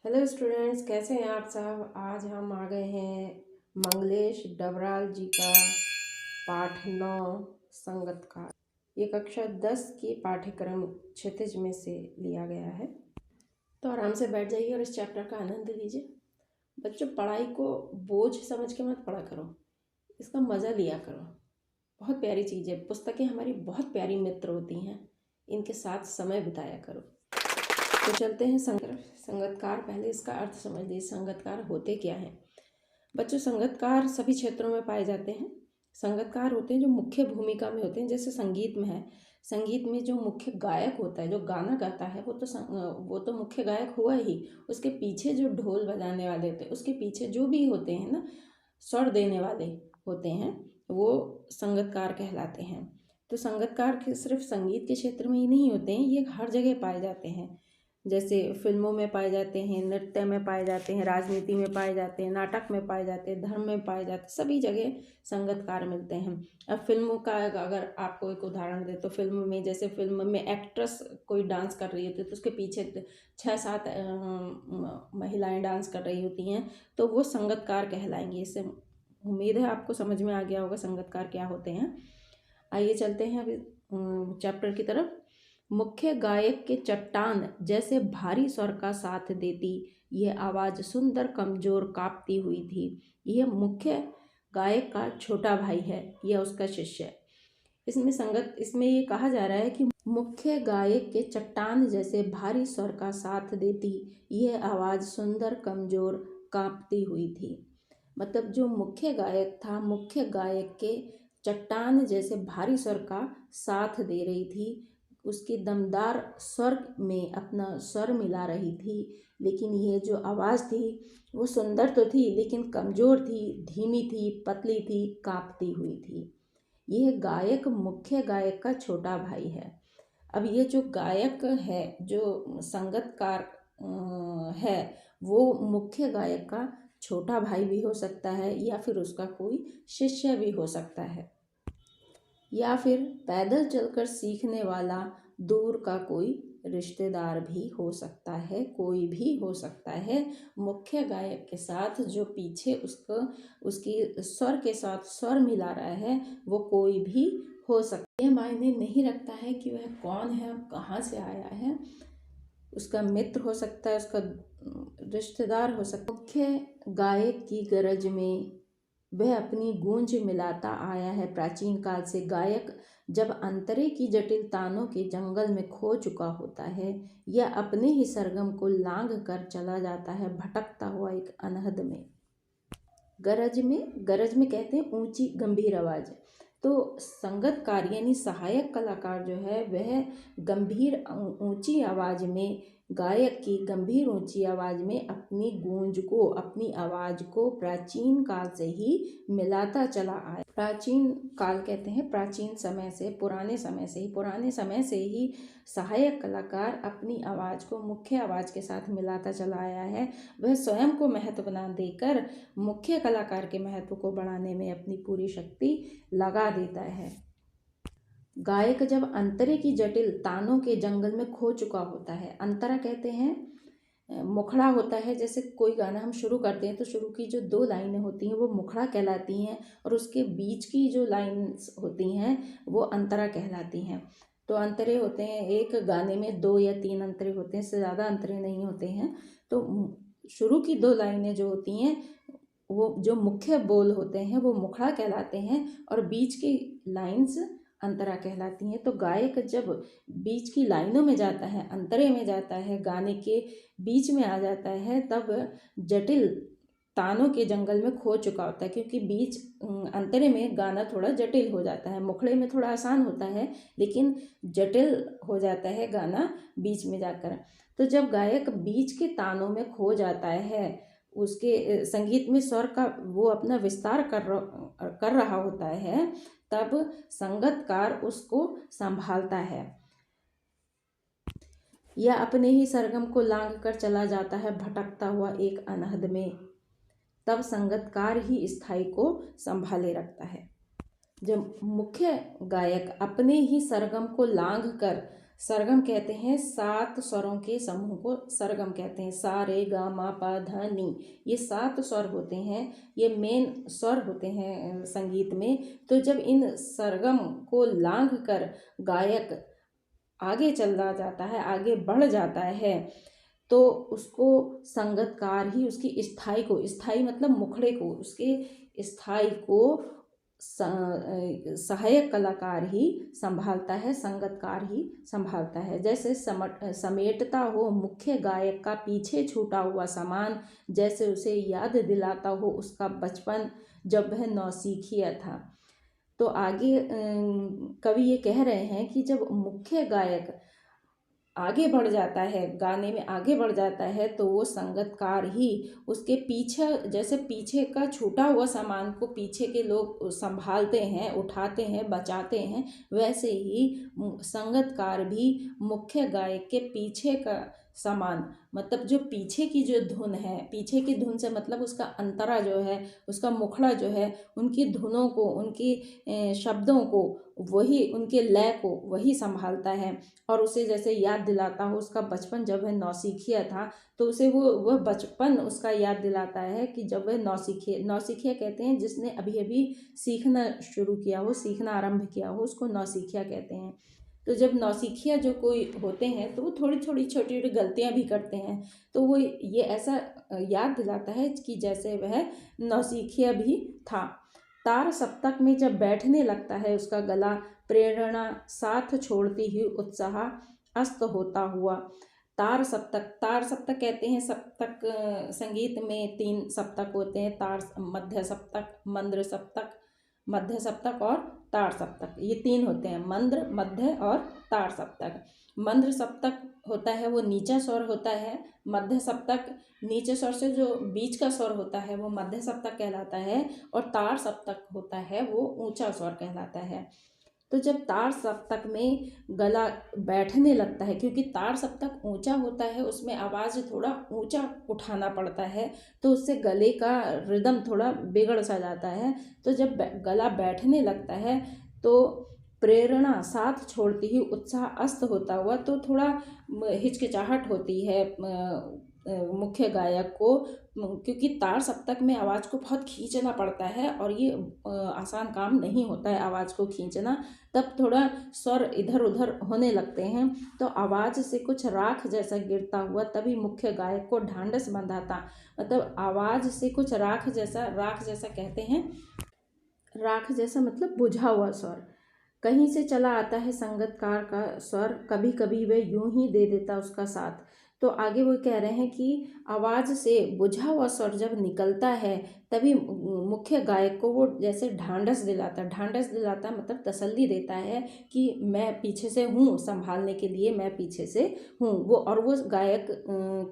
Hello students, कैसे हैं आप सब। आज हम आ गए हैं मंगलेश डबराल जी का पाठ 9 संगतकार। ये कक्षा 10 के पाठ्यक्रम क्षितिज में से लिया गया है। तो आराम से बैठ जाइए और इस चैप्टर का आनंद लीजिए। बच्चों, पढ़ाई को बोझ समझ के मत पढ़ा करो, इसका मज़ा लिया करो। बहुत प्यारी चीज़ है। पुस्तकें हमारी बहुत प्यारी मित्र होती हैं, इनके साथ समय बिताया करो। तो चलते हैं संगतकार। पहले इसका अर्थ समझ लीजिए, संगतकार होते क्या हैं। बच्चों, संगतकार सभी क्षेत्रों में पाए जाते हैं। संगतकार होते हैं जो मुख्य भूमिका में होते हैं। जैसे संगीत में है, संगीत में जो मुख्य गायक होता है, जो गाना गाता है, वो तो मुख्य गायक हुआ ही। उसके पीछे जो ढोल बजाने वाले होते हैं, उसके पीछे जो भी होते हैं ना, स्वर देने वाले होते हैं, वो संगतकार कहलाते हैं। तो संगतकार सिर्फ संगीत के क्षेत्र में ही नहीं होते हैं, ये हर जगह पाए जाते हैं। जैसे फिल्मों में पाए जाते हैं, नृत्य में पाए जाते हैं, राजनीति में पाए जाते हैं, नाटक में पाए जाते हैं, धर्म में पाए जाते हैं, सभी जगह संगतकार मिलते हैं। अब फिल्मों का अगर आपको एक उदाहरण दे तो फिल्म में, जैसे फिल्म में एक्ट्रेस कोई डांस कर रही होती है तो उसके पीछे 6-7 महिलाएं डांस कर रही होती हैं, तो वो संगतकार कहलाएंगी। इससे उम्मीद है आपको समझ में आ गया होगा संगतकार क्या होते हैं। आइए चलते हैं अभी चैप्टर की तरफ। मुख्य गायक के चट्टान जैसे भारी स्वर का साथ देती यह आवाज़ सुंदर कमजोर कांपती हुई थी। यह मुख्य गायक का छोटा भाई है, यह उसका शिष्य है। इसमें ये कहा जा रहा है कि मुख्य गायक के चट्टान जैसे भारी स्वर का साथ देती यह आवाज़ सुंदर कमजोर कांपती हुई थी। मतलब जो मुख्य गायक था, मुख्य गायक के चट्टान जैसे भारी स्वर का साथ दे रही थी, उसकी दमदार स्वर में अपना स्वर मिला रही थी। लेकिन ये जो आवाज़ थी वो सुंदर तो थी, लेकिन कमज़ोर थी, धीमी थी, पतली थी, कांपती हुई थी। यह गायक मुख्य गायक का छोटा भाई है। अब ये जो गायक है, जो संगतकार है, वो मुख्य गायक का छोटा भाई भी हो सकता है, या फिर उसका कोई शिष्य भी हो सकता है, या फिर पैदल चलकर सीखने वाला दूर का कोई रिश्तेदार भी हो सकता है। कोई भी हो सकता है। मुख्य गायक के साथ जो पीछे उसकी स्वर के साथ स्वर मिला रहा है, वो कोई भी हो सकता है। यह मायने नहीं रखता है कि वह कौन है और कहाँ से आया है। उसका मित्र हो सकता है, उसका रिश्तेदार हो सकता है। मुख्य गायक की गरज में वह अपनी गूंज मिलाता आया है प्राचीन काल से। गायक जब अंतरे की जटिल तानों के जंगल में खो चुका होता है, या अपने ही सरगम को लांघ कर चला जाता है भटकता हुआ एक अनहद में। गरज में कहते हैं ऊंची गंभीर आवाज़। तो संगतकार यानी सहायक कलाकार जो है, वह गंभीर ऊंची आवाज़ में, गायक की गंभीर ऊंची आवाज़ में अपनी गूंज को, अपनी आवाज़ को प्राचीन काल से ही मिलाता चला आया। प्राचीन काल कहते हैं प्राचीन समय से, पुराने समय से ही सहायक कलाकार अपनी आवाज़ को मुख्य आवाज़ के साथ मिलाता चला आया है। वह स्वयं को महत्व न देकर मुख्य कलाकार के महत्व को बढ़ाने में अपनी पूरी शक्ति लगा देता है। गायक जब अंतरे की जटिल तानों के जंगल में खो चुका होता है, अंतरा कहते हैं मुखड़ा होता है। जैसे कोई गाना हम शुरू करते हैं तो शुरू की जो 2 लाइनें होती हैं वो मुखड़ा कहलाती हैं, और उसके बीच की जो लाइन्स होती हैं वो अंतरा कहलाती हैं। तो अंतरे होते हैं, एक गाने में 2 या 3 अंतरे होते हैं, इससे ज़्यादा अंतरे नहीं होते हैं। तो शुरू की 2 लाइनें जो होती हैं, वो जो मुख्य बोल होते हैं वो मुखड़ा कहलाते हैं, और बीच की लाइन्स अंतरा कहलाती हैं। तो गायक जब बीच की लाइनों में जाता है, अंतरे में जाता है, गाने के बीच में आ जाता है, तब जटिल तानों के जंगल में खो चुका होता है। क्योंकि बीच अंतरे में गाना थोड़ा जटिल हो जाता है, मुखड़े में थोड़ा आसान होता है, लेकिन जटिल हो जाता है गाना बीच में जाकर। तो जब गायक बीच के तानों में खो जाता है, उसके संगीत में स्वर का वो अपना विस्तार कर रहा होता है, तब संगतकार उसको संभालता है, या अपने ही सरगम को लांघ कर चला जाता है भटकता हुआ एक अनहद में। तब संगतकार ही स्थाई को संभाले रखता है। जब मुख्य गायक अपने ही सरगम को लांघ कर सरगम कहते हैं 7 स्वरों के समूह को सरगम कहते हैं। सा रे गा मा पा धा नी, ये 7 स्वर होते हैं, ये मेन स्वर होते हैं संगीत में। तो जब इन सरगम को लांघ कर गायक आगे चला जाता है, आगे बढ़ जाता है, तो उसको संगतकार ही उसकी स्थाई मतलब मुखड़े को, उसके स्थाई को सहायक कलाकार ही संभालता है, संगतकार ही संभालता है। जैसे समेटता हो मुख्य गायक का पीछे छूटा हुआ सामान, जैसे उसे याद दिलाता हो उसका बचपन जब वह नौसिखिया था। तो आगे कवि ये कह रहे हैं कि जब मुख्य गायक आगे बढ़ जाता है, गाने में आगे बढ़ जाता है, तो वो संगतकार ही उसके पीछे, जैसे पीछे का छूटा हुआ सामान को पीछे के लोग संभालते हैं, उठाते हैं, बचाते हैं, वैसे ही संगतकार भी मुख्य गायक के पीछे का सामान, मतलब जो पीछे की जो धुन है, पीछे की धुन से मतलब उसका अंतरा जो है, उसका मुखड़ा जो है, उनकी धुनों को, उनकी शब्दों को, वही उनके लय को वही संभालता है। और उसे जैसे याद दिलाता हो उसका बचपन जब वह नौसिखिया था, तो उसे वह बचपन उसका याद दिलाता है कि जब वह नौसिखिया कहते हैं जिसने अभी अभी सीखना शुरू किया हो, सीखना आरंभ किया हो, उसको नौसिखिया कहते हैं। तो जब नौसिखिया जो कोई होते हैं तो वो थोड़ी थोड़ी छोटी छोटी गलतियां भी करते हैं, तो वो ये ऐसा याद दिलाता है कि जैसे वह नौसिखिया भी था। तार सप्तक में जब बैठने लगता है उसका गला, प्रेरणा साथ छोड़ती हुई उत्साह अस्त होता हुआ। तार सप्तक कहते हैं, सप्तक संगीत में 3 सप्तक होते हैं, तार, मध्य सप्तक, मंद्र सप्तक, मध्य सप्तक और तार सप्तक, ये 3 होते हैं, मंद्र, मध्य और तार सप्तक। मंद्र सप्तक होता है वो नीचा स्वर होता है, मध्य सप्तक नीचे स्वर से जो बीच का स्वर होता है वो मध्य सप्तक कहलाता है, और तार सप्तक होता है वो ऊंचा स्वर कहलाता है। तो जब तार सप्तक में गला बैठने लगता है, क्योंकि तार सप्तक ऊंचा होता है, उसमें आवाज़ थोड़ा ऊंचा उठाना पड़ता है, तो उससे गले का रिदम थोड़ा बिगड़ सा जाता है। तो जब गला बैठने लगता है तो प्रेरणा साथ छोड़ती ही उत्साह अस्त होता हुआ, तो थोड़ा हिचकिचाहट होती है मुख्य गायक को, क्योंकि तार सप्तक में आवाज़ को बहुत खींचना पड़ता है, और ये आसान काम नहीं होता है आवाज़ को खींचना। तब थोड़ा स्वर इधर उधर होने लगते हैं, तो आवाज़ से कुछ राख जैसा गिरता हुआ तभी मुख्य गायक को ढांढस बंधाता, मतलब आवाज़ से कुछ राख जैसा कहते हैं, राख जैसा मतलब बुझा हुआ स्वर कहीं से चला आता है संगतकार का स्वर, कभी कभी वह यूं ही दे देता उसका साथ। तो आगे वो कह रहे हैं कि आवाज़ से बुझा हुआ स्वर जब निकलता है तभी मुख्य गायक को वो जैसे ढांढस दिलाता मतलब तसल्ली देता है कि मैं पीछे से हूँ, संभालने के लिए मैं पीछे से हूँ वो, और वो गायक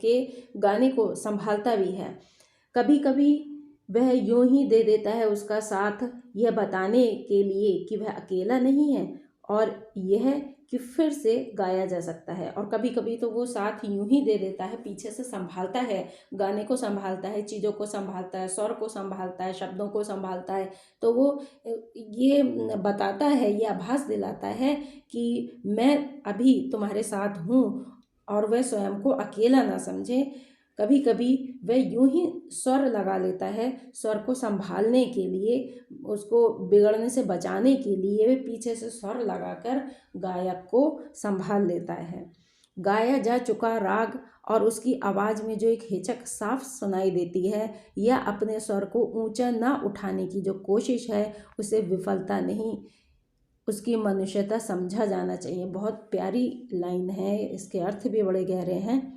के गाने को संभालता भी है। कभी कभी वह यूं ही दे देता है उसका साथ, यह बताने के लिए कि वह अकेला नहीं है, और यह कि फिर से गाया जा सकता है। और कभी कभी तो वो साथ यूं ही दे देता है, पीछे से संभालता है, गाने को संभालता है, चीज़ों को संभालता है, स्वर को संभालता है, शब्दों को संभालता है। तो वो ये बताता है, ये आभास दिलाता है कि मैं अभी तुम्हारे साथ हूँ, और वह स्वयं को अकेला ना समझे। कभी कभी वह यूं ही स्वर लगा लेता है, स्वर को संभालने के लिए, उसको बिगड़ने से बचाने के लिए वह पीछे से स्वर लगाकर गायक को संभाल लेता है। गाया जा चुका राग और उसकी आवाज़ में जो एक हिचक साफ सुनाई देती है, या अपने स्वर को ऊंचा ना उठाने की जो कोशिश है, उसे विफलता नहीं, उसकी मनुष्यता समझा जाना चाहिए। बहुत प्यारी लाइन है, इसके अर्थ भी बड़े गहरे हैं।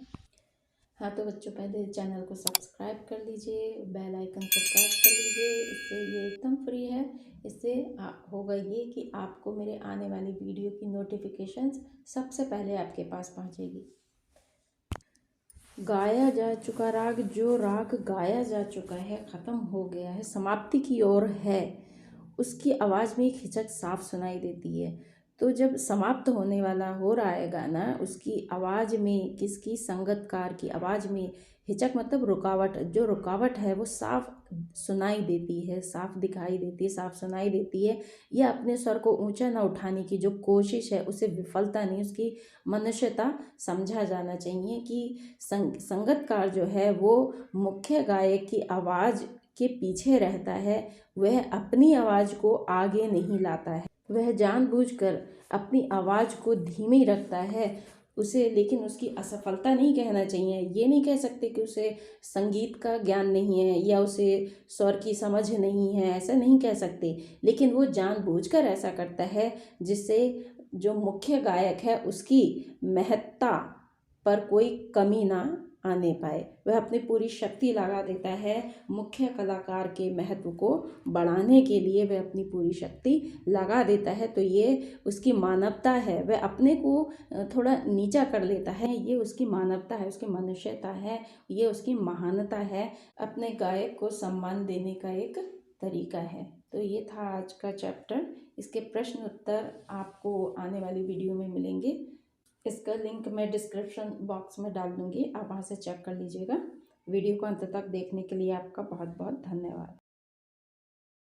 हाँ तो बच्चों, पहले चैनल को सब्सक्राइब कर लीजिए, बेल आइकन को प्रेस कर लीजिए, इससे ये एकदम फ्री है। इससे होगा ये कि आपको मेरे आने वाली वीडियो की नोटिफिकेशंस सबसे पहले आपके पास पहुँचेगी। गाया जा चुका राग, जो राग गाया जा चुका है, ख़त्म हो गया है, समाप्ति की ओर है, उसकी आवाज़ में एक हिचक साफ सुनाई देती है। तो जब समाप्त होने वाला हो रहा है गाना, उसकी आवाज़ में, किसकी, संगीतकार की आवाज़ में हिचक मतलब रुकावट, जो रुकावट है वो साफ सुनाई देती है, साफ दिखाई देती है, साफ सुनाई देती है। या अपने स्वर को ऊंचा ना उठाने की जो कोशिश है उसे विफलता नहीं, उसकी मनुष्यता समझा जाना चाहिए कि संगीतकार जो है वो मुख्य गायक की आवाज़ के पीछे रहता है, वह अपनी आवाज़ को आगे नहीं लाता है, वह जानबूझकर अपनी आवाज़ को धीमी रखता है उसे। लेकिन उसकी असफलता नहीं कहना चाहिए, ये नहीं कह सकते कि उसे संगीत का ज्ञान नहीं है या उसे स्वर की समझ नहीं है, ऐसा नहीं कह सकते। लेकिन वो जानबूझकर ऐसा करता है जिससे जो मुख्य गायक है उसकी महत्ता पर कोई कमी ना आने पाए। वह अपनी पूरी शक्ति लगा देता है मुख्य कलाकार के महत्व को बढ़ाने के लिए, वह अपनी पूरी शक्ति लगा देता है। तो ये उसकी मानवता है, वह अपने को थोड़ा नीचा कर लेता है, ये उसकी मानवता है, उसकी मनुष्यता है, ये उसकी महानता है, अपने गायक को सम्मान देने का एक तरीका है। तो ये था आज का चैप्टर। इसके प्रश्न उत्तर आपको आने वाली वीडियो में मिलेंगे। इसका लिंक मैं डिस्क्रिप्शन बॉक्स में डाल दूँगी, आप वहाँ से चेक कर लीजिएगा। वीडियो को अंत तक देखने के लिए आपका बहुत बहुत धन्यवाद।